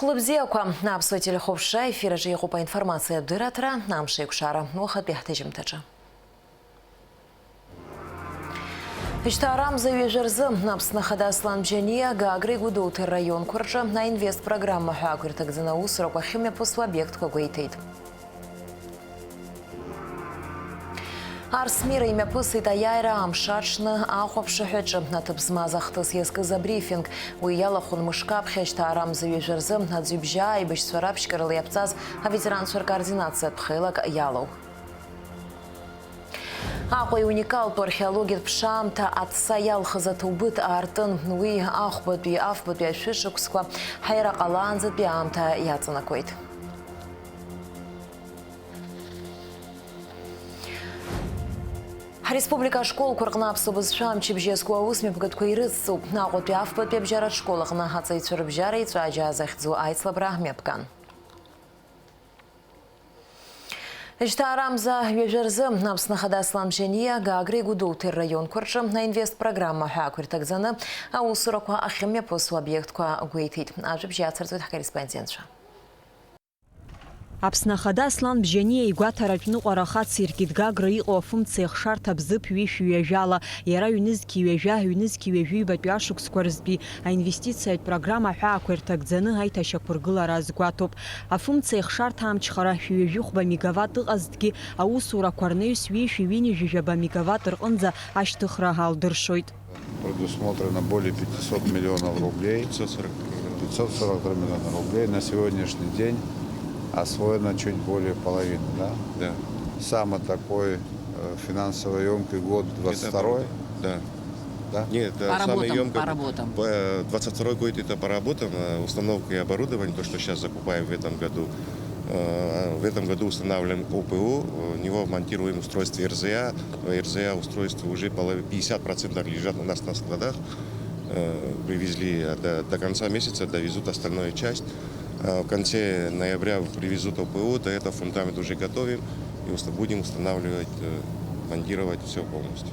Хлопзеква на абсолютно ховша эфира же его по информации дыратра нам шейкшара мохат бехтежим теча. Иштарам завежерзым напсна хадаслан бжения гагры гудоты район курджа на инвест программа хакур так за наусрок вахимя посла объект когойтейт. Арс мира имя пысы таяйра амшачны ахопшы хэджы на тыбзмазахтыс ескы за брифинг. Уяла хон мышкап хэчта арам завежерзым на дзюбжа и бэш сварапчкарыл япцаз а ветеран свар координация пхылак ялов. Ахуй уникал по археологии пшамта отсаял хазатубыт артын уи ахбат би афбат би шишуксква хайра каланзат би амта яцанакойт. Республика школ кургнап собызшам чибжескуа усми пгадкуирыцу на гот би афбат би бжарат школах на хацай цурбжара и цуаджа захзу айцлабрах мепкан. Иштарам за вежерзым напсна хадаслам жения гагры гудоты район курджа на инвест программа хакур так зана а усураква ахиме посу объектка гуейтит. Ажиб жиацарцует корреспондентша. Аԥсны Хадаслан бжьани игәаҭаратә ныҟәара хациркит гагра иҟоу афымца иахшарҭа бзыԥ ҩышә-ҩажәала иара ҩнызқьи ҩажәибатәи ашықәсқәа рзтәи аинвестициатә программа ҳәаақәа ирҭагӡаны аиҭашьақәыргылара азгәаҭоуп. Афымца иахшарҭа амчхара шәҩажәихәба мегаватт ыҟазҭгьы аусурақәа рнаҩс ҩышә-ҩынҩажәижәаба мегаватт рҟынӡа ашьҭыхра алдыршоит. Предусмотрено более 500 миллионов рублей, 543 миллиона рублей на сегодняшний день. Освоено чуть более половины, да? Да. Самый такой финансово емкий год 22-й? Да. Да? Нет, по самый емкий. По работам. 22-й год это по работам, установка и оборудование, то, что сейчас закупаем в этом году. В этом году устанавливаем ОПУ, в него монтируем устройство РЗА. РЗА устройства уже 50% лежат у нас на складах. Привезли до конца месяца, довезут остальную часть. В конце ноября привезут ОПУ, до этого фундамент уже готовим и будем устанавливать, монтировать все полностью.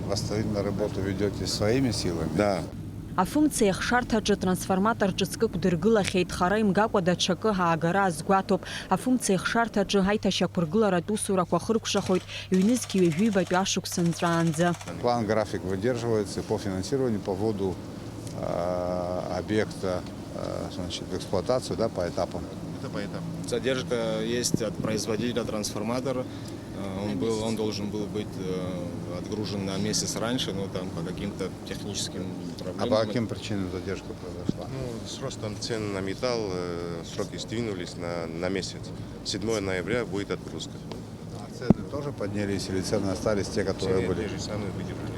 Восстановительную работу ведете своими силами? Да. Афымца иахшарҭаҿы трансформатор ҿыцкы қәдыргылахьеит, хара имгакәа даҽакы аагара азгәаҭоуп. Афымца иахшарҭаҿы аиҭашьақәыргыларатә усурақәа хыркәшахоит ҩнызқьи ҩажәибатәи ашықәса нҵәаанӡа. План график выдерживается по финансированию, по вводу объекта в эксплуатацию, да, по этапам. Это по этапам. Задержка есть от производителя трансформатора. Он должен был быть отгружен на месяц раньше, но там по каким-то техническим проблемам. А по каким причинам задержка произошла? Ну, с ростом цен на металл сроки сдвинулись на месяц. 7 ноября будет отгрузка. А цены тоже поднялись или цены остались те, которые были? Те же самые выдержали.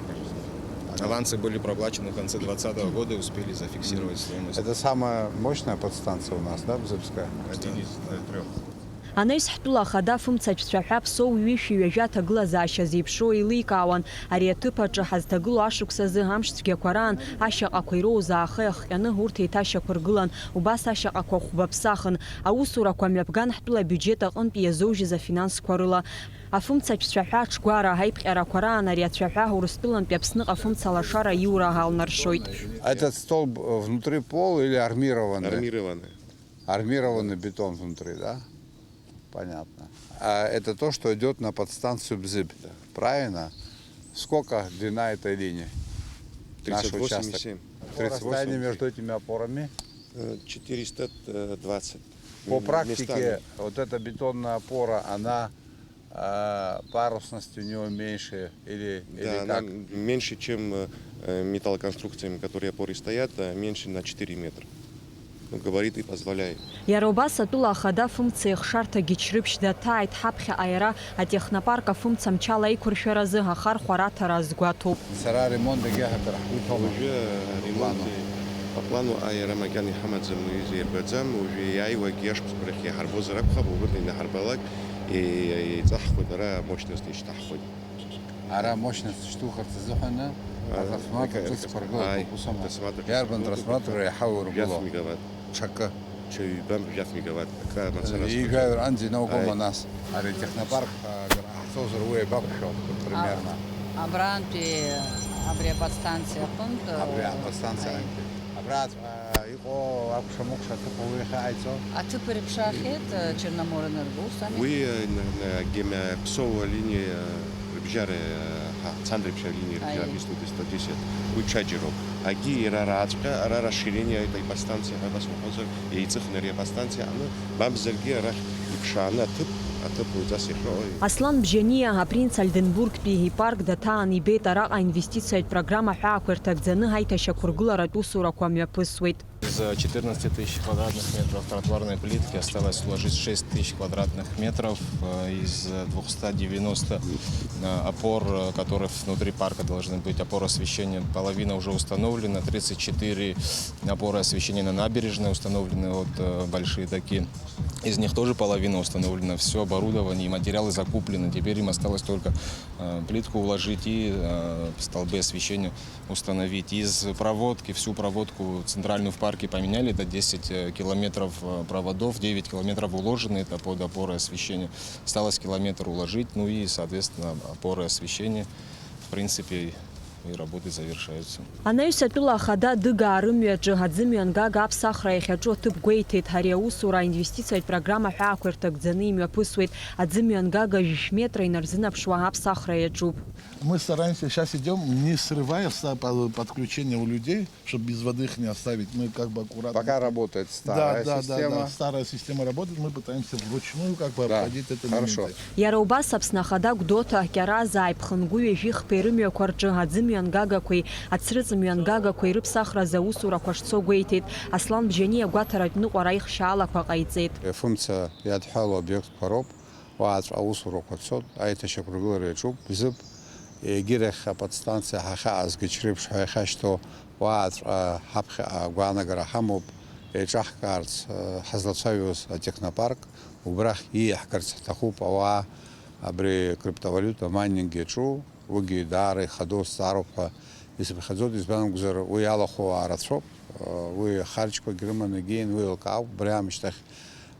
Авансы были проплачены в конце 2020 года и успели зафиксировать стоимость. Это самая мощная подстанция у нас, да, Бзыбская? 53. Анаҩс ҳтәыла ахада афымцаҿцәа ҳәа ԥсоу ҩышә-ҩажәа аҭагылазаашьа зеиԥшроу еиликаауан. Ари аҭыԥ аҿы ҳазҭагылоу ашықәсазы амш цәгьақәа раан ашьаҟақәа ироуз аахы иахҟьаны урҭ еиҭашьақәыргылан, убас ашьаҟақәа хәбаԥсахын. Аусурақәа мҩаԥган ҳтәыла бюџьет аҟынтәи иазоужьыз афинансқәа рыла. Афымцаҿцәа ҳәа аҽгәара аиԥҟьарақәа раан ари ацәаҳәа Урыстәылантәи Аԥсныҟа афымца алашара иура ҳалнаршоит. Этот столб внутри пол или армированный? Армированный. Армированный бетон внутри, да? Понятно. А это то, что идет на подстанцию Бзыб, да. Правильно? Сколько длина этой линии? 38,7. Расстояние между этими опорами? 420. По практике местами. вот эта бетонная опора, она парусность у него меньше или Да, как? меньше, чем металлоконструкциями, которые опоры стоят, меньше на 4 метра. Ну, габариты позволяют. Иара убас атәыла ахада афымца иахшарҭагьы ҽрыԥшь даҭааит ҳаԥхьаҟа иара атехнопарк афымца мчала аиқәыршәаразы ахархәара аҭара азгәаҭоуп. Сара ремонт Уже ремонт по плану аэромагьани ҳамаӡам ирбаӡам, уже иааиуагь иашқәсқәа рахь иаҳарбозар акәхап, убырҭ инаҳарбалак иҵаҳхуеит ара мощности ишьҭаҳхуеит. Ара мощность штука зыҳәаны трансформатор ҿыцқәыргылоит усума. Иарбан трансформатор иаҳауа ргыло. 5 мегаватт. Ҽакы. Ҽаҩбам 5 мегаватт. Иигаҩыр анӡа иноугома нас. Ари технопарк ҳахьцозар уи еибақәшәо примерно. Абрантәи абри аподстанциа аҟынтә. Абри аподстанциа. Абра А ты перепшахет Черноморэнерго сами? Уи геме псова линия рыбжары центре линии рыбжары 110. Уи чаджиро. Аги рарацка, расширение этой подстанции, хабасмохозер, и цифрная подстанция, она бамзерги рах ипшана тып, а тып уйдасихой. Аслан Бжения, принц Альденбург пиги парк датаан ибет араqa инвестицият программа ҳаақәырҭакӡаны ҳаиҭашьақәыргыларатә усурақәа мҩаԥысуеит. Из 14 тысяч квадратных метров тротуарной плитки осталось уложить 6 тысяч квадратных метров. Из 290 опор, которые внутри парка должны быть, опор освещения, половина уже установлена. 34 опоры освещения на набережной установлены, вот большие такие. Из них тоже половина установлена. Все оборудование и материалы закуплены. Теперь им осталось только плитку уложить и столбы освещения установить. Из проводки, всю проводку центральную в парке поменяли. Это 10 километров проводов, 9 километров уложены. Это под опоры освещения. Осталось километр уложить. Ну и, соответственно, опоры освещения, в принципе, и работы завершаются. Анаҩсатәыла ахада дыга арымҩаҿы аӡымҩангага аԥсахра иахьаҿу аҭыԥ гәеиҭеит. Ҳари аусура инвестициатә программа ҳәаақәырҭакӡаны имҩаԥысуеит. Аӡымҩангага 6 метра инарзынаԥшуа аԥсахра иаҿуп. Мы стараемся, сейчас идем, не срывая подключение у людей, чтобы без воды их не оставить. Мы как бы аккуратно. Пока работает старая система. Да, старая система работает, мы пытаемся вручную как бы обходить это хорошо. моменты. Иара убас Аԥсны ахада Гәдоуҭа Ҳкьаразаа иԥхынгәы ҩажәихԥеи рымҩақәа рҿы аӡымҩангагақәеи ацрыҵымҩангагақәеи рыԥсахразы аусурақәа шцо гәеиҭеит. Аслан Бжьаниа агәаҭаратә ныҟәара ихшьаалақәа ҟаиҵеит. Функция иадҳәало обиектқәа роуп, уааҵәҟьа аусурақәа цоит, аиҭашьақәыргылара иаҿуп, бзыԥ. Егьирахь аподстанциа ҳахьаазгеит реиԥш ҳәа иахьашьҭоу уааҵәҟьа ҳаԥхьаҟа гәаанагара ҳамоуп еиҿаҳкаарц ҳазлацәажәоз атехнопарк, убрахь ииаҳгарц ҳҭахуп ауаа абри криптовалюта майнинг иаҿу, уигьы даара ихадоу зҵаароуп ҳәа исыԥхьаӡоит, избан акәзар уи иалахәу ауаа рацәоуп, уи харчқәагьы рыманы игеин, уи еилкаауп, убри аамышьҭахь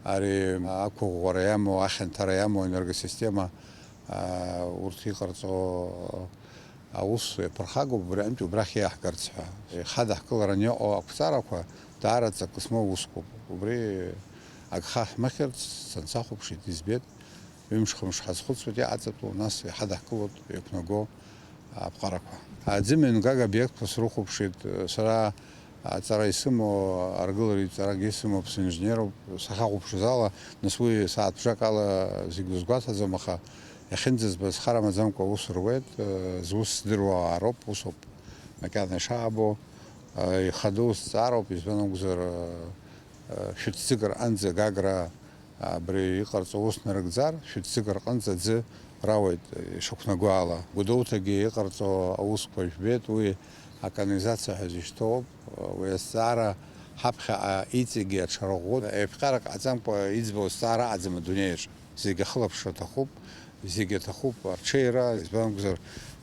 ари ақәыӷәӷәара иамоу, ахьанҭара иамоу энергосистема урҭ иҟарҵо аус иаԥырхагоуп, убрахь иаҳгарц ҳәа. Ҳадаҳкыларан иҟоу ақәҵарақәа даара ҵакыс моу усқәоуп. Убри агха ҳмыхьырц сансахәаԥшит, избеит, ҩымш-хымш ҳазхәыцуеит, иаҟаҵатәу, нас иҳадаҳкылоит иқәнаго аԥҟарақәа. Аӡымҩангага обиектқәа срыхәаԥшит, сара аҵара исымоу, аргылареи ҵарагьы исымоуп, синженеруп, сахьахәаԥшыз ала, нас уи сааҭбжак ала зегьы узгәаҭаӡом, аха иахьынӡазбаз хара маӡамкәа аус руеит, зус здыруа ауаа роуп, усоуп макьана ишаабо, ихадоу зҵаароуп, избан акәзар шәытәӡык рҟынӡа гагра абри иҟарҵо ус нарыгӡар, шәытәӡык рҟынӡа аӡы рауеит ишақәнаго ала. Гәдоуҭагьы иҟарҵо аусқәа жәбеит, уи аканализациа ҳәа зышьҭоуп, уи азҵаара ҳаԥхьаҟа иҵегьы аҽарӷәӷәоит, еиԥҟьарак ҟаҵамкәа иӡбо зҵаара аӡам адунеиаҿ. Зегьы ахылаԥшра аҭахуп, зегьы аҭахуп арҽеира, избан акәзар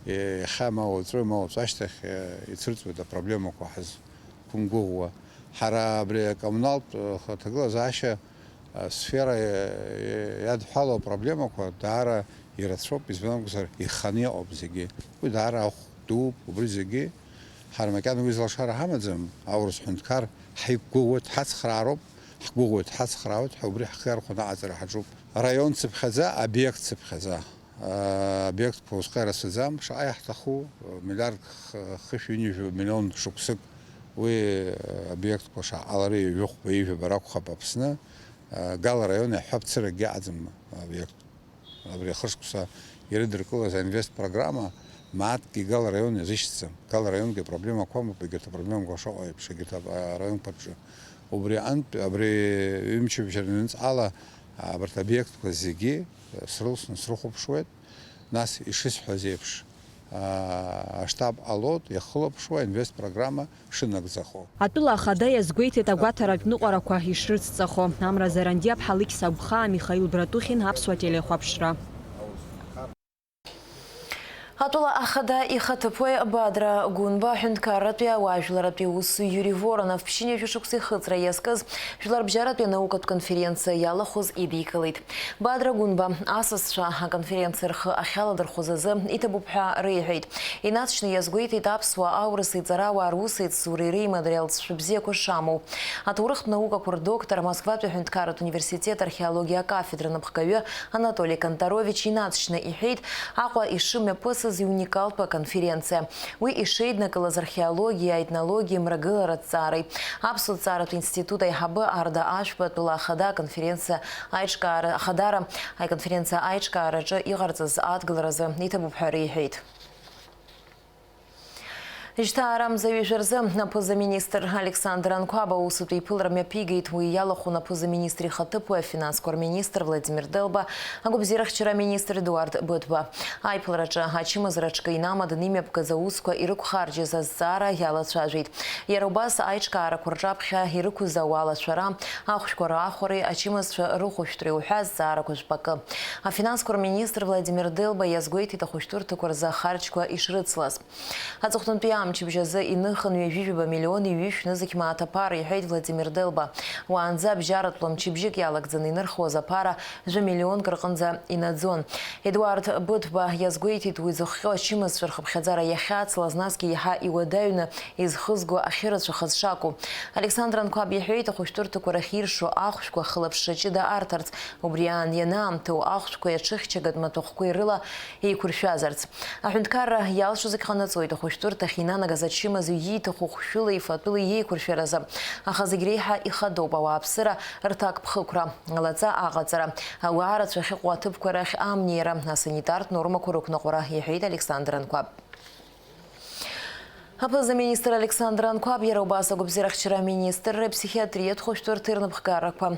иахьа ма уаҵәы, ма уаҵәы ашьҭахь ицәырҵуеит апроблемақәа ҳазқәымгәыӷуа. Ҳара абри акоммуналтә аҭагылазаашьа сфера иадҳәало апроблемақәа даара ирацәоуп, избан акәзар иханы иҟоуп зегьы. Уи даара ахә дууп, убри зегьы ҳара макьана уи злашара ҳамаӡам, аурыс ҳәынҭқар ҳаиқәгәыӷуеит, ҳацхраароуп, ҳгәыӷуеит, ҳацхраауеит, ҳубри ҳхеирхәаны аҟаҵара ҳаҿуп. Раион цыԥхьаӡа, обиект цыԥхьаӡа. Обиектқәа усҟа ирацәаӡам, шаҟа иаҳҭаху, миллиард хышә-ҩынҩажәа миллион шықәсык уи обиектқәа шаҟалара иҩыхәба ижәаба ракәхап Аԥсны. Гала раион иаҳҳәап цыракгьы аҟаӡам обиект. Абри ахышықәса ирыдыркылаз аинвест-программа маатгьы Гала раион иазышьҭӡам. Гала раионгьы апроблемақәа амоуп, егьырҭ апроблемақәа шаҟа еиԥш, егьырҭ араионқәа рҿы. Убри аҟнытә абри ҩымчыбжьа рныҵҟала абарҭ обиектқәа зегьы срылсны срыхәаԥшуеит, нас ишысҳәаз еиԥш аштаб ҟалоит, иахылаԥшуа аинвест-программа шынагӡахо. Атәыла ахада иазгәеиҭеит агәаҭаратә ныҟәарақәа ишрыцҵахо. Амра Зарандиаԥ, Ҳалықь Сабхаа, Михаил Братухин, Аԥсуа телехәаԥшра. Атула ахада ихатыпой Бадра Гунба Хюнткаратуя Важларатуя Усу Юрий Воронов пщине фишуксы хыцра есказ Жларбжаратуя наукат конференция Ялахуз идикалит. Бадра Гунба асасша конференция рх ахяладыр хузазы итабупха рейхейт. Инатшны язгуит этапсуа аурысы царауа арусы цурирей материал шибзе кушаму. Атурых наука кур доктор Москва Хюнткарат университет археология кафедры Напхкаве Анатолий Конторович инатшны ихейт аква ишиме пысы уникал по конференция. Уи ишейдна калаз археология, этнология мрагыла царой. Абсу царат института Ихабы Арда Ашпа Тула Хада конференция Айчка Хадара, конференция Айчка Раджа Игарцаз Адгалраза Итабубхари хейт. Иштарам завижерзы на позаминистр Александр Анкуаба усутый пылрами пигает уиялаху на позаминистре хатыпуя финанс-кор-министр Владимир Делба, а губзирах вчера министр Эдуард Бытба. Айпылрача ачима зрачка инамады ниме пказаусква и рукхарджи за зара яла чажит. Ярубас айчка ара курджапхя и руку зауала шара, ахушкора ахоры ачимас рухуштри ухаз зара кушпака. А финанс-кор-министр Владимир Делба язгует и тахуштур тукур за харчква и шрыцлас. Ацухтун пиам Чибжазы иныхан уявижба миллион и виш назыкма атапара ехейт Владимир Делба. Уанза бжарат лом чибжик ялакзан инырхоза пара же миллион кыркынза инадзон. Эдуард Бытба язгуетит уизуххо чимас шархабхазара яхат слазнаски яха иуадаюна из хызгу ахират шахазшаку. Александр Анкуаб ехейт ахуштурту курахиршу ахушку хылапшачи да артарц. Убриан янам ту ахушку ячихчагат матухку ирыла и куршазарц. Ахунткара ялшу закханацойт ахуштурта хина нагазачима зуйита хухшула и фатула ей куршераза. Ахазигрейха и хадоба вапсыра ртак пхукра. Галаца агацара. Ауара цвехи тыпкурах амнира. На санитарт норма курук нахура ехейт Александр Анкуаб. Замминистр Александр Анкуаб Ярубаса губзирах вчера министр психиатрии тхоштур тырныбхкаракпа.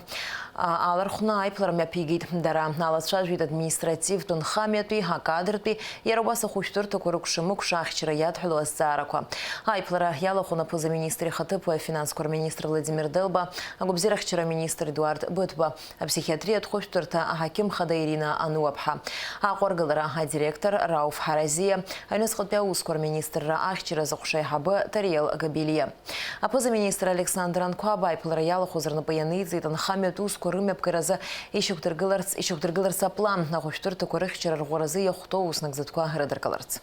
Алархуна айплармя пигит дара. Аласшажвит административ тун хаметуи хакадртуи Ярубаса хуштур тукурукшимук шахчера ядхулуас цараква. Айплара ялахуна замминистре хатыпуа финанс-кор-министр Владимир Делба, губзирах вчера министр Эдуард Бытба, психиатрия тхоштурта хаким хада Ирина Ануабха. Акоргалара директор Рауф Харазия, айнысхотпяускор-министр Ахчера Шайхабы Тариел Габилия. А позамминистр Александр Анкуаба айплара ялахузарны паянидзе тан хаметус курымеп кыразы ишуктыргыларса план на хуштурты курых чараргуразы яхтоус нагзаткуа градаркаларц.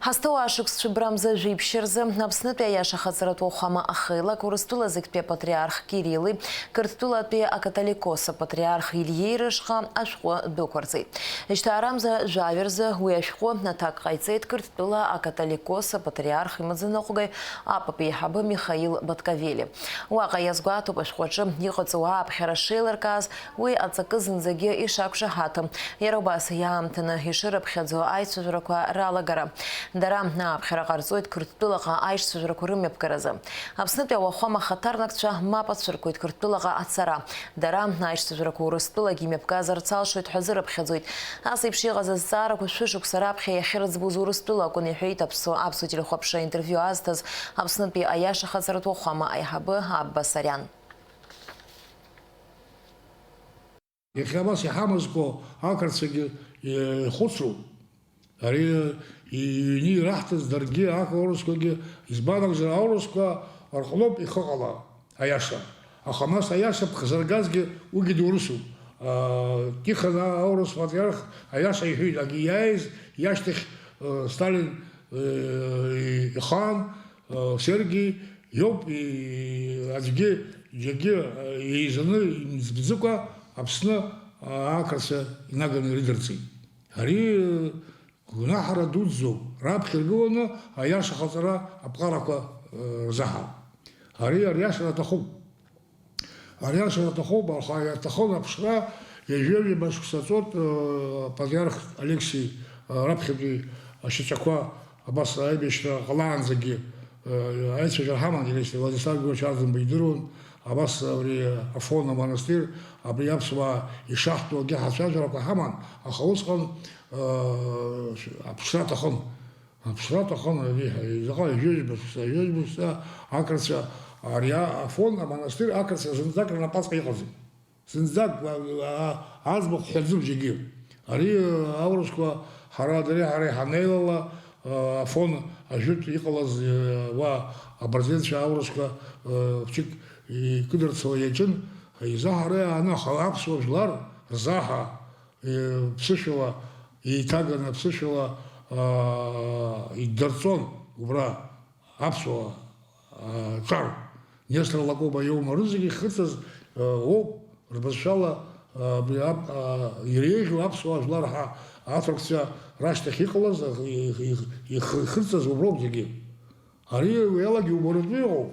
Хастау ашукс шибрамза жипшерзы, напснытя яша хацарату хама ахыла, курыстула зыкпе патриарх Кириллы, кырттула пе акатоликоса патриарх Ильейрышха ашхо докорцей. Иштарамза жаверзы уяшхо натак хайцейт кырттула акатоликоса патриарх имадзынохугай апапе хабы Михаил Баткавели. Уака язгуату башхочы ехоцуа абхерашиларказ, уй ацакызынзаге ишакша хатым. Ярубас яамтына ишырапхядзу айцужраква ралагара. Дара на абхерaqarzoit кырттулага айш сужракурым япкаразы. Апснытя уахуама хатарнакча мапат сыркуит кырттулага ацара. Дара на айш сужракурыстула гимепказар цалшуит хазыр апхязуит. Асыпшига зазара кушушук сарапхе яхираз бузурыстула кунихейт апсу телехопша интервью азтаз апснытпи аяша хазарат уахуама айхабы Аббасарян. Ехабас яхамазко акарцеги хуцру. Ари и ни рахтас дорогие акорускоги избанок за ауруска архлоп и хокала аяша. А хамас аяша пхазаргазги угидурусу. Тихо на аурус патриарх аяша и хюй агияез яштих Сталин и хан Сергий Йоп и Азге Джеге и жены Збзука абсна акарса инаганы ридерцы. Ари гунахара дудзу раб хиргуна аяша хатара апқарака заха. Ари аряша тахуб. Аряша тахуб алхая тахуб апшра ежели башксацот патриарх Алексей Рабхибли Шичаква Аббас Айбишна Галанзаги Айцу Жархаман если Владислав Георгиевич Арзен Байдырун Аббас Афона монастырь Абриябсва и шахту Гехасаджара Хаман Ахаускан Абшратахон Захай Южбуса Акарца Ария Афона монастырь Акарца Зинзак на Пасха ехал. Зинзак Азбах Хельзуб Жигир. Ари аурусква харадари хари ханейлала афон ажут иқалаз ва абразенча аурусква вчик кыдырцова ячын изахаре ана халапсважлар заха псышила и тагана псышила и дарцон убра апсва цар нестра лакоба йома рызыги хыцаз оп разбашала Иреju apsvажлар атракция раштах иқалаз и хыцаз убробдиги. Ари елаги убородвиго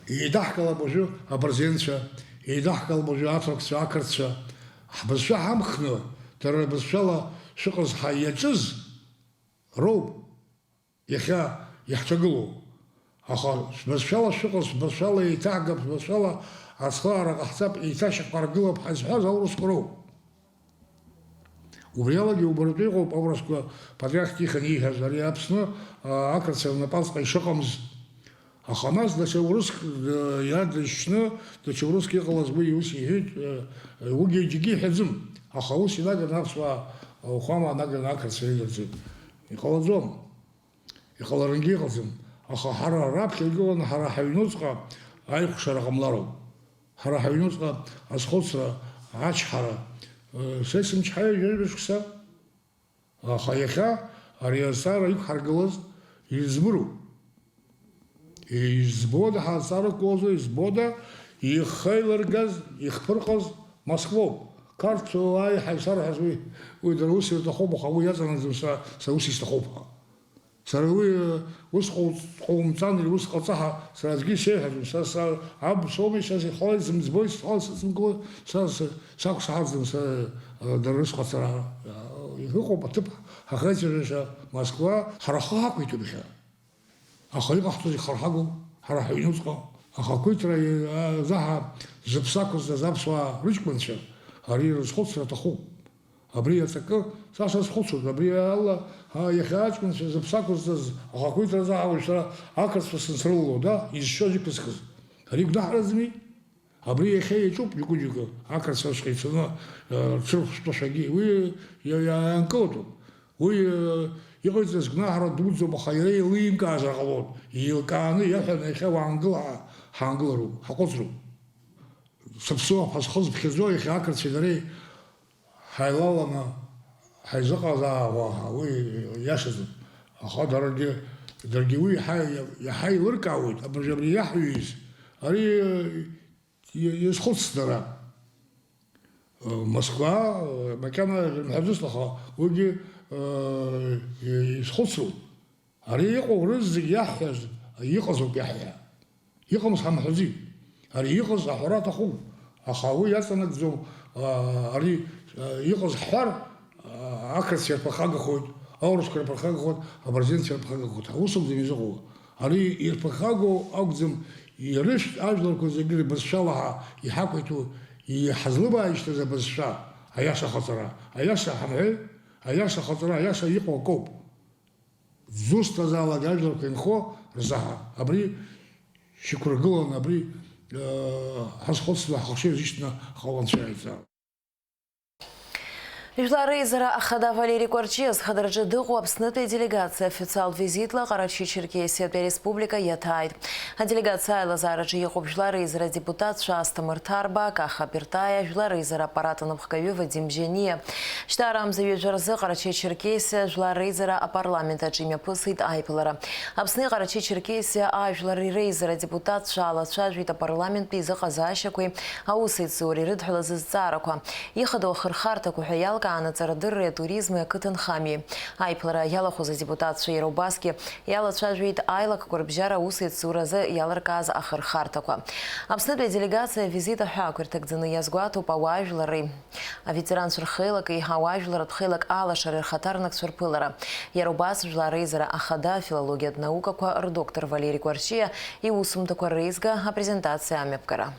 и дахкала божу абразенча и дахкала божу атракция акарца. Базша хамхна тара базшала шықыз хайячыз роб яха яхтагылу. Аха базшала шықыз базшала и тагаб базшала Асхара ахсаб и ташек паргила бхазхаза урускуру. Убрялаги уборотвиго павраску патриарх Тихоний Хазари апсна акарцев напалска и шакамз. Аханас да чевруск я дышна да чевруски қалазбы юси хит уги диги хазым. Ахауси нага напсва ухама нага накарцев и қалазом и қаларанги қалзым. Аха хара раб хилгон хара хавинуцка айх шарахамлару. Хара хавинуцка асхоцра ачхара сесим чхая жербешкса хаяха ариасара их харгалаз избру избода хасара козу избода их хайларгаз их пырқаз Москву карту ай хайсар хазуи уйдаруси тахоба хаву язана зуса сауси стахоба Саруи усхоумцан или усхоцаха сразги шехазу са аб соми шаси холизм збой холизм го са саксахазм са дарусхоцара ихо потып хахачеша Москва хараха куйтубиха ахайгахтузи хархагу харахинуцка ахакуйтра заха жпсакус запсва ручкманча ари расхоцра таху Абрия така, Саша схоцу, абрия Алла, яхачкун се запсакус ахакуйтра заавушра акарсва сенсруло, да, из шожикускус. Рик дахразми, абрия хей чуп юкудюка, акарсва шхейцана, цирк шпашаги, вы я анкоту, вы яхойцес гнахара дудзо бахайрей лим кажагалот, илканы яхана яхава англа, ханглару, хакоцру. Сапсуа пасхоз бхизо яхи акарсва дарей, Хайлалана, хайзаказа, вы яшазу. Аха дороги вы хай лыркауют, а божебри яхуис. Ари исходствора. Москва, макана хазуслаха, уги исходству. Ари яху рыз яхяз, яхазу яхя. Яхамс хамхази. Ари яхаз ахурат аху. Аха вы ясанакзу, ари Иқыз хар акарс ерпахага ход, аурус ерпахага ход, абразенц ерпахага ход. Усом демизогу. Ари ерпахаго аугзем и реш ажлар козегири базшалаха и хакуйту и хазлыба иште за базша. Аяша хатара, аяша хамхе, аяша хатара, аяша иқо коп. Зуста зала ажлар кенхо рзаха. Абри шикургылан, абри хасходство хашир жишна халаншайца. Ижларейзера Ахада Валерий Кварчез, Хадарджи Дыгу, обснытая делегация официал визитла Карачи Черкесия Республика Ятайд. А делегация Лазараджи Ехоп Ижларейзера депутат Шаста Мыртарба, Каха Пиртая, Ижларейзера аппарата Навхкаю Вадим Джения. Штарам завежерзы Карачи Черкесия, Ижларейзера а парламента Джимя Пысыт Айпелера. Обсны Карачи Черкесия, а Ижларейзера депутат Шала Шажвита парламент Пиза Казашакуи, а усыт Сури Рыдхулазы Цараква. Ехаду Хырхарта Кухаялка Анацарадыры туризма Кытынхами. Айплара ялахуза депутат Шейробаски, ялачажвит Айлак Курбжара усыт Суразы яларказ Ахырхартаква. Обснытая делегация визита Хакуртак Дзаны Язгуату Пауажлары. А ветеран Сурхейлак и Хауажлар Тхейлак Алашар Хатарнак Сурпылара. Ярубас Жларейзера Ахада, филология наука Куар доктор Валерий Кварчия и усум такой рейзга, а презентация Амепкара.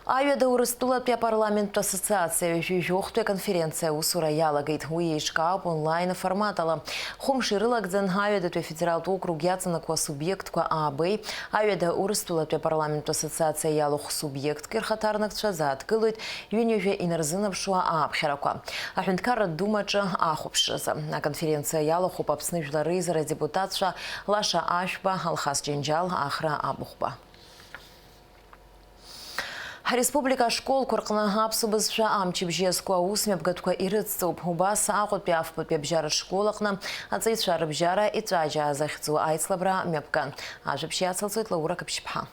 Аҩада Урыстәылатәи апарламенттә ассоциациа ҩажәижәохтәи аконференциа аусура иалагеит. Уи еиҿкаауп онлайн форматала. Хәымш ирылагӡан аҩадатәи афедералтә округ иаҵанакуа субиектқәа аабеи, аҩада Урыстәылатәи апарламенттә ассоциациа иалахә субиектк ирхаҭарнакцәа зааҭгылоит ҩынҩажәа инарзынаԥшуа ааԥхьарақәа. Аҳәынҭқарратә думаҿы ахәаԥшразы. Аконференциа иалахәуп Аԥсны Жәлар Реизара адепутатцәа Лаша Ашәба, Алхас Ҷанџьал, Ахра Абыхәба. Республика школқәа рҟны аԥсуа бызшәа амчыбжьы иазку аусмҩаԥгатәқәа ирыцҵоуп. Убас Аҟәатәи афбатәи абжьаратә школаҟны аҵаҩцәа рыбжьара иҵәаџьаа захьӡу аицлабра мҩаԥган. Ажәабжь иацылҵоит Лаура Каԥшьԥҳа.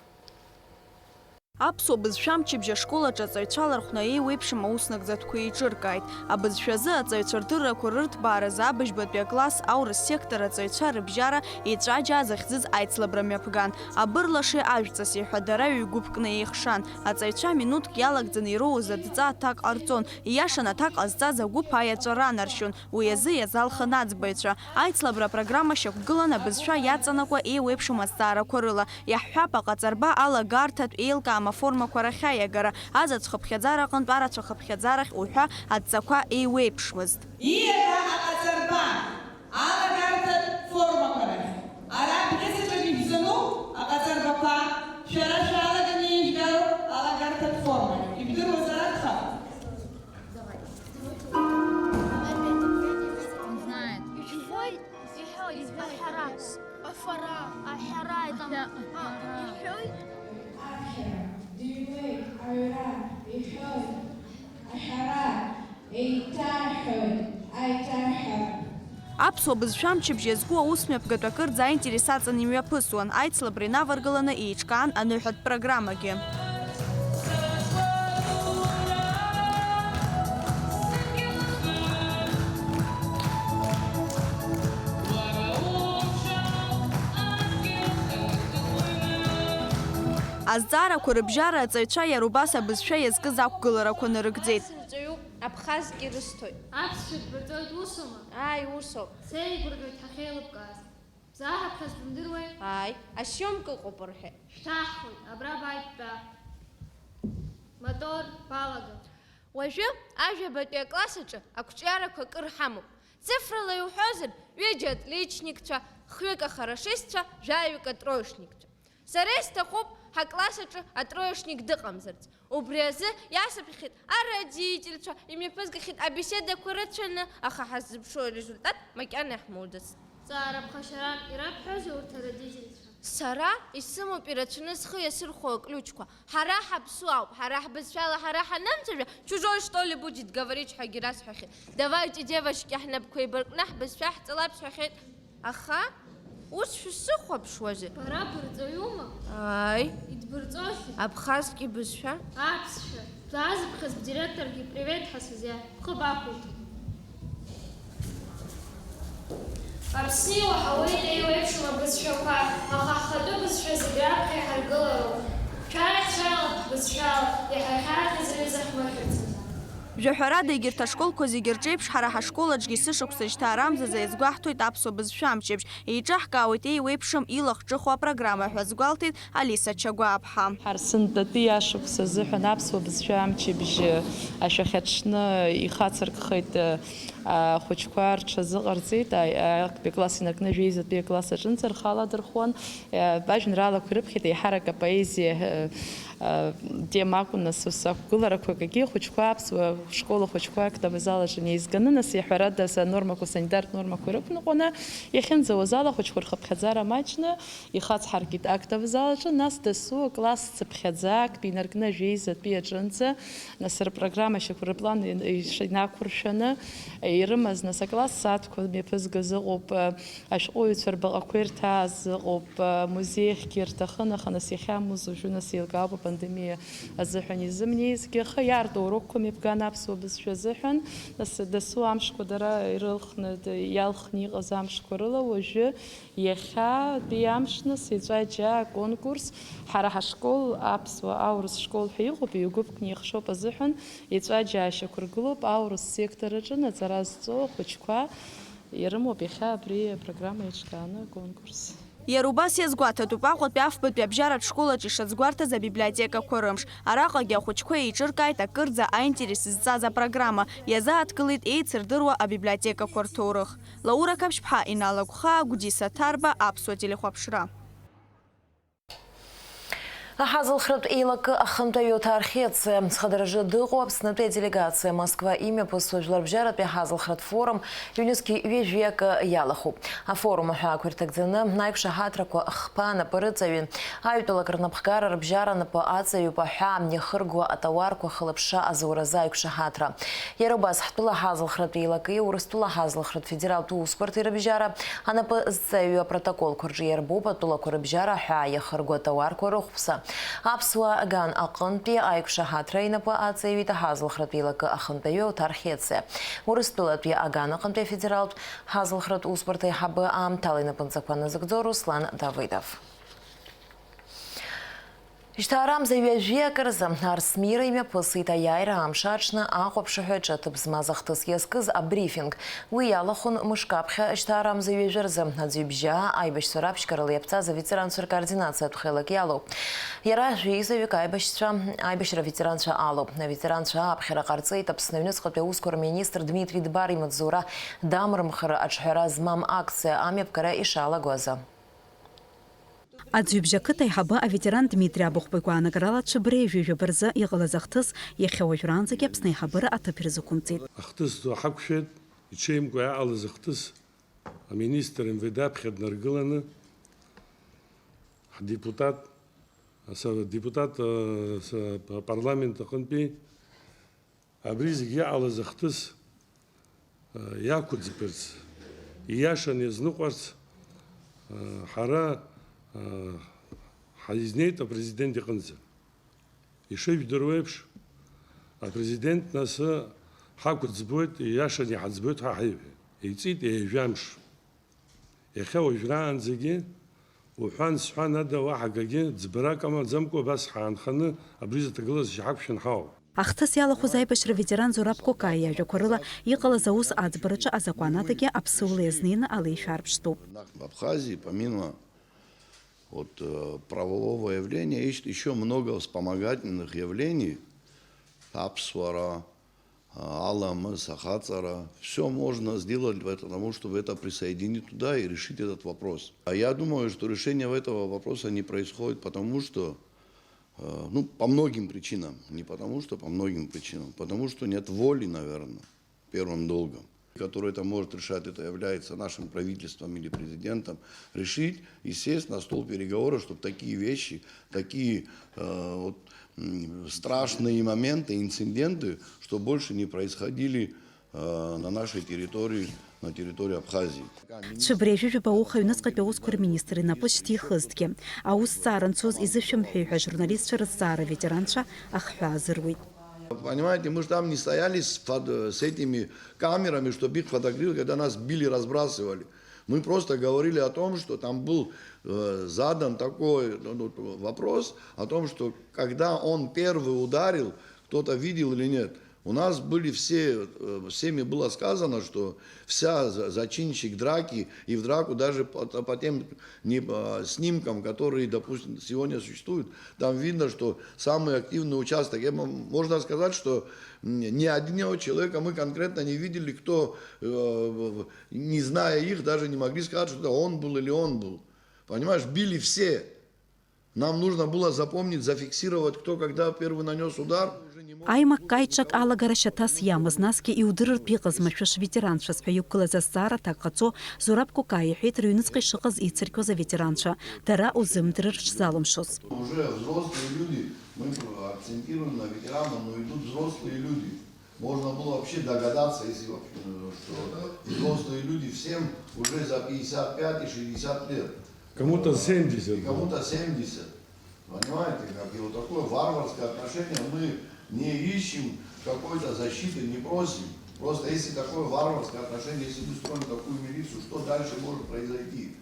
Аԥсуа бызшәа амчыбжьа ашколаҿы аҵаҩцәа лархәны еиуеиԥшым ауснагӡатәқәа еиҿыркааит. Абызшәазы аҵаҩцәа рдыррақәа рырҭбааразы абыжьбатәи акласс аурыс сектор аҵаҩцәа рыбжьара иҵәаџьаа захьӡыз аицлабра мҩаԥган. Абырлаши ажәҵаси ҳәа дара ҩ-гәыԥ кны еихшан. Аҵаҩцәа минуҭк иалагӡаны ироуз адҵа аҭак ҟарҵон. Ииашан аҭак ҟазҵаз агәыԥ аиаҵәа ранаршьон. Уи азы иазалхан аӡбаҩцәа. Аицлабра апрограмма шьақәгылан абызшәа иаҵанакуа еиуеиԥшым азҵаарақәа рыла. Иаҳҳәап аҟаҵарба алагарҭатә еилкаама формақәа рахьаиагара. Азаҵә хыԥхьаӡара аҟнытә арацәа хыԥхьаӡарахь уҳәа адҵақәа еиуеиԥшмызт. Ииага аҟаҵарба алагарҭатә формақәа рахь. Ара бӷьыцаҿы ибзану аҟаҵарбақәа шәара шәалаганы еижәгароуп алагарҭатә формақәа. Ибдыруазар акәхап? Аԥсуа бызшәа амчыбжьы иазку аусмҩаԥгатәы акырӡа аинтерес аҵаны имҩаԥысуан. Аицлабра инаваргыланы еиҿкаан аныҳәатә программагьы. Азҵаарақәа рыбжьара аҵаҩцәа иара убас абызшәа иазкыз ақәгыларақәа нарыгӡеит. Абхазгьы рысҭоит. Аԥсшәа дбырҵоит усума? Ааи, усоуп. Сеигәырӷьоит ҳахьеилыбкааз. Бзааҳаԥхьаз бымдыруеи? Ааи, асиомка ыҟоуп рҳәеит. Шәҭаҳхуеит, абра бааитәа. Мотор балаган. Уажәы ажәабатәи акласс аҿы ақәҿиарақәа кыр ҳамоуп. Цифрала иуҳәозар, ҩыџьа атличникцәа, хҩык ахарашистцәа, жәаҩык атроечникцәа. Сара исҭахуп ҳакласс аҿы атроечник дыҟамзарц. Убри азы иасыԥхьеит ародительцәа, имҩаԥызгахьеит абеседақәа рыцәаны, аха ҳаззыԥшу арезультат макьана иаҳмоуӡацт. Ҵаара ԥхашьаран ирабҳәозеи урҭ ародительцәа? Сара исымоуп ирацәаны схы иасырхәо аключқәа. Ҳара ҳаԥсу ауп, ҳара ҳбызшәала ҳара ҳанымцәажәа, чужой что ли будет говорить ҳәагьы расҳәахьеит. Давайте, девочки, ҳнапқәа еибаркны ҳбызшәа ҳҵалап сҳәахьеит. Аха ус шәсыхәаԥшуазеи? Бара бырҵаҩума? Ааи. Идбырҵоихи? Абхазгьы бызшәа? Аԥсшәа. Бзаазыԥхьаз бдиректоргьы привет ҳасызиа. Бхы бақәиҭуп. Аԥсны иуаҳауеит еиуеиԥшым абызшәақәа, аха ҳхатәы бызшәа зегь раԥхьа иҳаргылароуп. Шәарахьшәала, бызшәала, иҳархьаахьаз рыҩыза ҳмыхьырцаз. Бжаҳәарада егьырҭ ашколқәа зегьы рҿеиԥш ҳара ҳашкол аҿгьы сышықәса шьҭа арамзазы иазгәаҳҭоит аԥсуа бызшәа амчыбжь. Еиҿаҳкаауеит еиуеиԥшым илахҿыху апрограмма ҳәа азгәалҭеит Алиса Чагәааԥҳа. Ҳарсынтәатәи ашықәса азыҳәан аԥсуа бызшәа амчыбжь ашәахьаҽны ихацыркхеит ахәыҷқәа рҽазыҟарҵеит. Актәи акласс инаркны жәеизатәи акласс аҿынӡа рхаладырхуан. Ажәеинраалақәа ирыԥхьеит еиҳарак апоезиа тема акәын, нас ус ақәгыларақәак агьы хәыҷқәа аԥсуа школа хәыҷқәа актовый зал аҿы неизганы, нас иаҳәарада нормақәа, санитартә нормақәа ирықәныҟәаны иахьынӡауаз ала ахәыҷқәа рхыԥхьаӡара маҷны ихацҳаркит актовый зал аҿы, нас дасу акласс цыԥхьаӡа актәи инаркны ажәеизатәи аҿынӡа, нас рпрограмма шьақәырплан инақәыршәаны ирымаз, нас акласс сааҭқәа мҩаԥызгаз ыҟоуп, ашәҟәыҩҩцәа рбаҟақәа ирҭааз ыҟоуп, музеихгьы рҭахын, аха нас иахьамуз уажәы нас еилкаауп апандемиа азыҳәан изымнеизгьы, аха иаарту урокқәа мҩаԥган аԥсуа бызшәа азыҳәан, нас дасу амшқәа дара ирылхны иалхны иҟаз амшқәа рыла уажәы иахьатәи амш нас еҵәаџьаа аконкурс ҳара ҳашкол аԥсуа аурыс школ ҳәа иҟоуп, ҩ-гәыԥкны иахшоуп азыҳәан еҵәаџьаа шьақәыргылоуп аурыс сектор аҿы наҵара зҵоу ахәыҷқәа ирымоуп иахьа абри апрограмма еиҿкааны аконкурс. Иара убас иазгәаҭатәуп Аҟәатәи афбатәи абжьаратә школаҿ ишазгәарҭаз абиблиотекақәа рымш. Араҟагьы ахәыҷқәа еиҿыркааит акырӡа аинтерес зҵаз апрограмма, иазааҭгылеит еицырдыруа абиблиотекақәа рҭоурых. Лаура Каԥшьԥҳа, Инала Гәхаа, Гәдиса Ҭарба, Аԥсуа телехәаԥшра. Аҳазылхратә еилакы ахантәаҩы ҭаархеитse ҵхадаражы дыҟоу Аԥснытәи аделегациа Москва имҩаԥысуа жәларбжьаратәи аҳазылхратә форум ҩнызқьи ҩажәиакы иалахуп. Афорум аҳәаақәа ирҭагӡаны аиқәшаҳаҭрақәа хԥа напы рыҵаҩын, аҩтәылак рнапхгара рыбжьара напы аҵаҩуп аҳәаа иахыргуа атауарқәа хылаԥшра азуразы аиқәшаҳаҭра. Иара убас ҳтәыла аҳазылхратә еилаки Урыстәыла аҳазылхратә федералтә усбарҭеи рыбжьара анапы зҵаҩу апротоколқәа рҿы иарбоуп атәылақәа рыбжьара аҳәаа иахыргуа атауарқәа рыхәԥса. Аԥсуа ган аҟынтәи аиқәшаҳаҭра инапы аҵаҩит аҳазылхратә еилакы ахантәаҩы уҭархеитse. Урыстәылатәи аган аҟынтәи афедералтә ҳазылхратә усбарҭа аиҳабы аамҭала инапынҵақәа назыгӡо Руслан Давидов. Ишьҭаарамза ҩажәиакырзы Арсмира имҩаԥысит аиааира амш аҽны ахәаԥшыҳәаҿы ҭыԥ змаз ахҭыс иазкыз абрифинг. Уи иалахәын мышкаԥхьа ишьҭаарамза ҩажәаразы аӡҩыбжьаа аибашьцәа раԥшьгарала иаԥҵаз аветеранцәа ркоординациатә хеилак иалоуп. Иара жәеизаҩык аибашьра ветеранцәа алоуп. Аветеранцәа аԥхьара ҟарҵеит Аԥсны аҩныҵҟатәи аусқәа рминистр Дмитрий Дбар имаҵзура дамрымхара аҿҳәара змам акциа амҩаԥгара ишалагоза. Аӡҩыбжьа ақыҭа аиҳабы аветеран Дмитрий Абыхәба игәаанагарала ҽыбреи жәижәаба рзы иҟалаз ахҭыс иахьа уажәраанӡагьы Аԥсны аиҳабыра аҭыԥ ирзықәымҵеит. Ахҭыс ду ҳақәшәеит, иҽеимкәа иааҟалаз ахҭыс аминистр МВД аԥхьа днаргыланы ҳдепутат апарламент аҟынтәи абри зегьы иааҟалаз ахҭыс иақәыӡбарц, ииашаны иазныҟәарц ҳара ҳаизнеит апрезидент иҟынӡа. Ишыжәдыруа еиԥш, апрезидент нас ҳақәыӡбоит, ииашаны иҳаӡбоит ҳәа ҳаиҳәеит. Иҵит еижәамш. Иахьа уажәраанӡагьы уҳәан-сҳәан ада уаҳа акагьы ӡбарак амаӡамкәа абас ҳаанханы абри заҭагылазшьа ҳақәшәан ҳауп. Ахҭыс иалахәыз аибашьра ветеран Зураб Кокаи иажәақәа рыла иҟалаз аус аӡбараҿы азакәанатагьы аԥсыуала иазнеины алеишәарԥштәуп. В Абхазии, помимо правового явления, есть еще много вспомогательных явлений. Апсвара, Алама, Сахацара. Все можно сделать для того, чтобы это присоединить туда и решить этот вопрос. А я думаю, что решение этого вопроса не происходит потому, что по многим причинам. Не потому, что по многим причинам. Потому что нет воли, наверное, первым долгом, который это может решать, это является нашим правительством или президентом, решить и сесть на стол переговоров, чтобы такие вещи, такие страшные моменты, инциденты, что больше не происходили на нашей территории, на территории Абхазии. Ҽыбреи жәижәаба ауха аҩныҵҟатәи аусқәа рминистр инапы шьҭихызҭгьы аус зҵааранцоз изышәымҳәеи ҳәа журналистцәа рызҵаара ветеранцәа ахҳәаа азыруит. Понимаете, мы же там не стояли с этими камерами, чтобы их фотографировать, когда нас били, разбрасывали. Мы просто говорили о том, что там был задан такой вопрос, о том, что когда он первый ударил, кто-то видел или нет. У нас были всеми было сказано, что вся зачинщик драки, и в драку даже по тем снимкам, которые, допустим, сегодня существуют, там видно, что самый активный участок, можно сказать, что ни одного человека мы конкретно не видели, кто, не зная их, даже не могли сказать, что это он был или он был. Понимаешь, били все. Нам нужно было запомнить, зафиксировать, кто когда первый нанес удар. Аимаккаиҿак алагара шьаҭас иамаз, насгьы иудырыртә иҟаз машәыш ветеранцәас ҳәа иқәгылаз азҵаара аҭак ҟаҵо Зураб Кокаи иҳәеит рыҩныҵҟа ишыҟаз ицыркьоз аветеранцәа, дара узымдырыр шзалымшоз. Уже взрослые люди, мы акцентируем на ветеранах, но идут взрослые люди. Можно было вообще догадаться, если что взрослые люди всем уже за 55 и 60 лет. Кому-то 70. Кому-то 70. Понимаете, как и вот такое варварское отношение мы не ищем какой-то защиты, не просим. Просто если такое варварское отношение, если мы строим такую милицию, что дальше может произойти?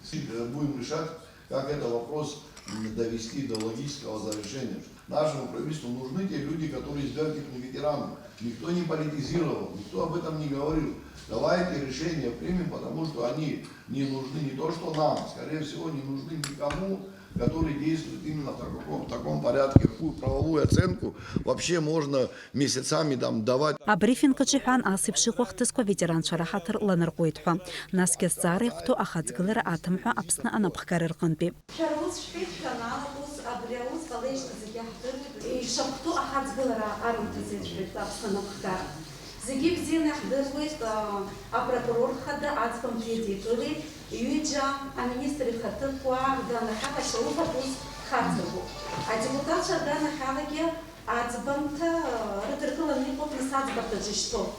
Будем решать, как этот вопрос довести до логического завершения. Нашему правительству нужны те люди, которые избирают их ветеранов. Никто не политизировал, никто об этом не говорил. Давайте решения примем, потому что они не нужны не то что нам, скорее всего, не нужны никому, который действует именно в таком порядке. Какую правовую оценку вообще можно месяцами там давать. А брифинг чихан асипши хохтыско ветеран шарахатыр ланыр қойдха. Наске сары хто ахацгылыр атымха апсна анапхкарыр қынпи. Зигиб зина хдырвит а прокурор хада ацком кредитовый юджа а министр хатыр куар да на хака шоуфа пус хатырбу а депутат шада на халаге ацбамта рытркала не поп насадбата жишто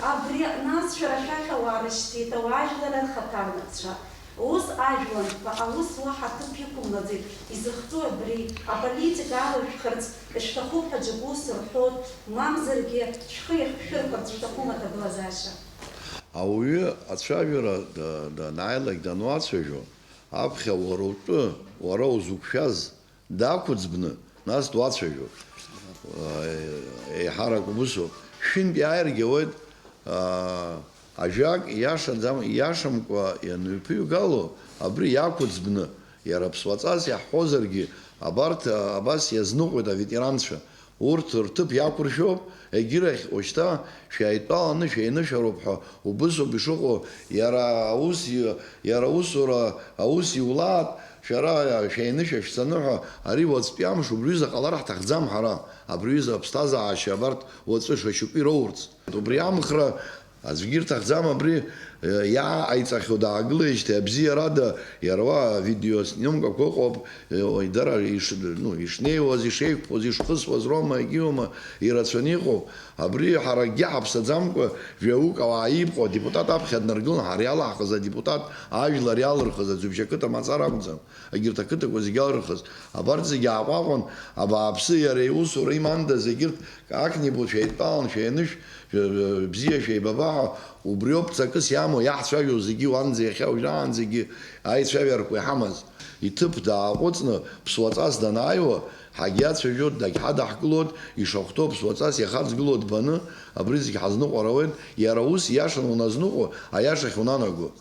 а бри нас шарашаха варышти та важдалар хатарнатша Ус ажван, а ус вахатым пикум надзик. Изыхту бри, а политика авышхарц, штаху хаджибус рхот, мамзерге, шхих ширкарц, штаху мата глазаша. А уе ацшавера да найлак да нуацвежо, апхя вороту, ворау зукшаз, да куцбны, нас дуацвежо. Харак бусу, шин биайр геоид, Ажак яшамква янупию гало, абри якуцбны, ярабсвацаз яхозерги, абас язнук да ветеранша. Урт ртып якуршоп, эгирах очта шайтан шейна шаробха, убысу бишуко яраусура ауси улад, шара шейна шашсаnuha, ари вацпям шубриза қаларах тахзам хара, абриза абстаза ашабарт вацу шашупи роурц. Убриамхра Азгир тахзама бри я айцахода аглыште абзирада ярва видео снимка кокоп идара ишне возишек позишхс возрома гиома ирационихо абри харагя абсадзамко жеука ваибко депутат абхаднаргыл харяла хаза депутат ажла реал хаза зубшеката мазарамзам агир такыта гозигал хаз абарцы япагон абапсы яреус риманда зигир как-нибудь шейтан шеныш бзия шейбаба убрёб цакыс яму яхшавю зиги ванзе хяужан зиги айцшаверку хамаз итып да гоцна псвацас данаева хагят шежот да хада хклот и шохто псвацас яхаз глот баны абризик хазну qorawен яраус яшан уназну а яшах унанагу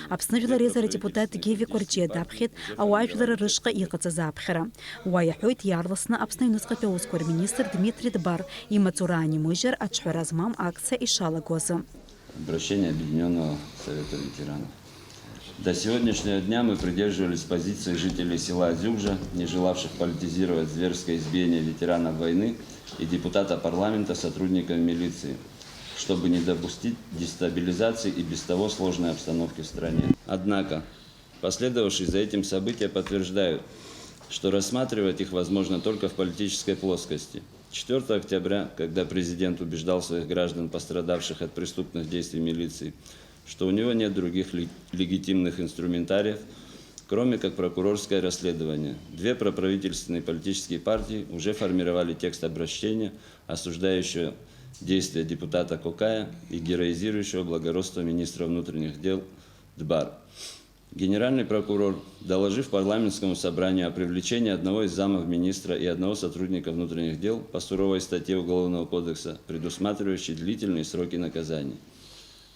Апсныжлар резара депутат Геви Корче дапхет, а уажлар рышка иqaца запхера. Уаяхойт ярлысна апсны нусқапе ускор министр Дмитрий Дбар и Мацурани Мыжер отшхаразмам акция и шалагоза. Обращение Объединенного Совета ветеранов. До сегодняшнего дня мы придерживались позиции жителей села Азюгжа, не желавших политизировать зверское избиение ветеранов войны и депутата парламента сотрудниками милиции, чтобы не допустить дестабилизации и без того сложной обстановки в стране. Однако, последовавшие за этим события подтверждают, что рассматривать их возможно только в политической плоскости. 4 октября, когда президент убеждал своих граждан, пострадавших от преступных действий милиции, что у него нет других легитимных инструментариев, кроме как прокурорское расследование. 2 проправительственные политические партии уже формировали текст обращения, осуждающего действия депутата Кокая и героизирующего благородство министра внутренних дел Дбар. Генеральный прокурор, доложив парламентскому собранию о привлечении одного из замов министра и одного сотрудника внутренних дел по суровой статье Уголовного кодекса, предусматривающей длительные сроки наказания.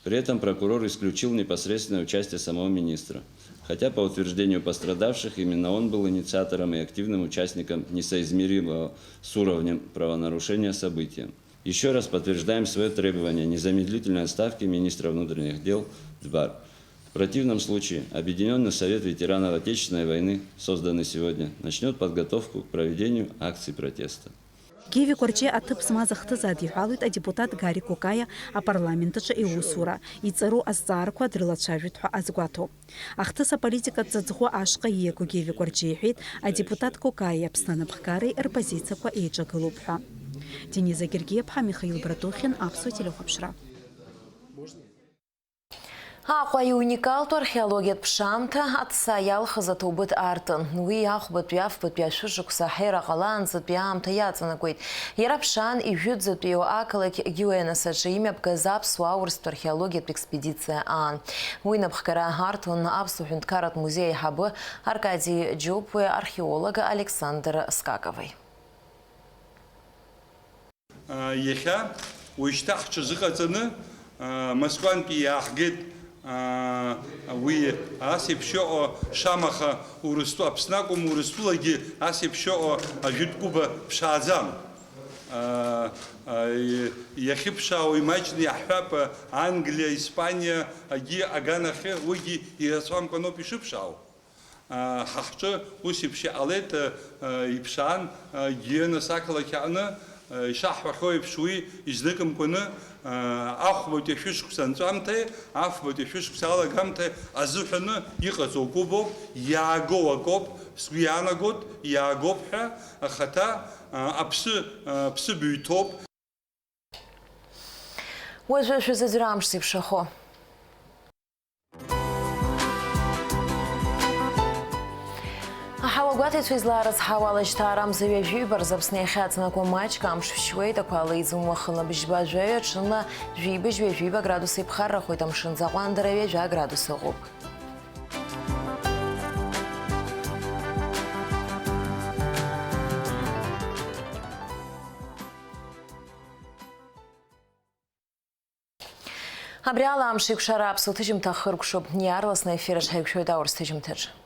При этом прокурор исключил непосредственное участие самого министра, хотя по утверждению пострадавших именно он был инициатором и активным участником несоизмеримого с уровнем правонарушения события. Еще раз подтверждаем свое требование незамедлительной отставки министра внутренних дел Дбар. В противном случае Объединенный Совет ветеранов Отечественной войны, созданный сегодня, начнет подготовку к проведению акций протеста. Геви Корче атып смазахты задихалует, а депутат Гарри Кокая, а парламентача и усура. И цару аззарку адрилачавитху азгуату. Ахтыса политика цадзху ашка еку Геви Корче хит, а депутат Кокая обстанабхкары эрпозицияку эйджа голубха. Дениза Гергиевха, Михаил Братухин, Апсу телехопшра. Аҟәа уникалту археологиатә ԥшамҭа ацца иалхыз артын. Уи ахәбатәи афбатәи ашәышықәса ҳаира ҟалаанӡатәи аамҭа иаҵанакуеит. Иара ԥшан ижәытәӡатәи ақалақь Гьуенес аҿы имҩаԥгаз аԥсуа аурыстә археологиатә експедициа аан. Уи напхгара аарҭон аԥсуа ҳәынҭқарратә музеи аиҳабы Аркадий Џьопуи археолог Александр Скакови. Иахьа уажәшьҭа ҳҽазыҟаҵаны Москвантәи иааҳгеит уи ас еиԥш иҟоу шамаха Урыстәыла, Аԥсны акәым, Урыстәылагьы ас еиԥш иҟоу ажәытә кәыба ԥшааӡам. Иахьыԥшаауа имаҷны иаҳҳәап Англиа, Испаниагьы аганахьы уигьы ирацәамкәан ауп ишыԥшаау. Ҳахҿы ус еиԥш иҟалеит, иԥшаан Гьуенес ақалақь аҟны ишаҳҳәахьоу еиԥш уи изныкымкәаны ахәбатәи ашәышықәса анҵәамҭеи, афбатәи ашәышықәса алагамҭеи азыҳәаны иҟаҵоу кәыбоуп, иаагоу акоуп, сгәы иаанагоит, иаагоуп ҳәа ахаҭа аԥсыбаҩ ҭоуп. Уажәы шәазыӡра амш зеиԥшрахо. Аҳауагәаҭаҩцәа излаарыцҳауа алашьҭаа рамзаҩ ажәибараз Аԥсны иахьаҵанакуа маҷк амш шәшьуеит, ақәала иӡымуа хынабыжьба жәаҩа аҽны жәибажь-ҩажәиба градус иԥхаррахоит, амшын заҟәандара ҩажәа градус ыҟоуп. Абри ала амш еиқәшара аԥсуа ҭыжьымҭа хыркәшоуп. Иаарласны ефир аҿы ҳаиқәшәоит аурыс ҭыжьымҭаҿы.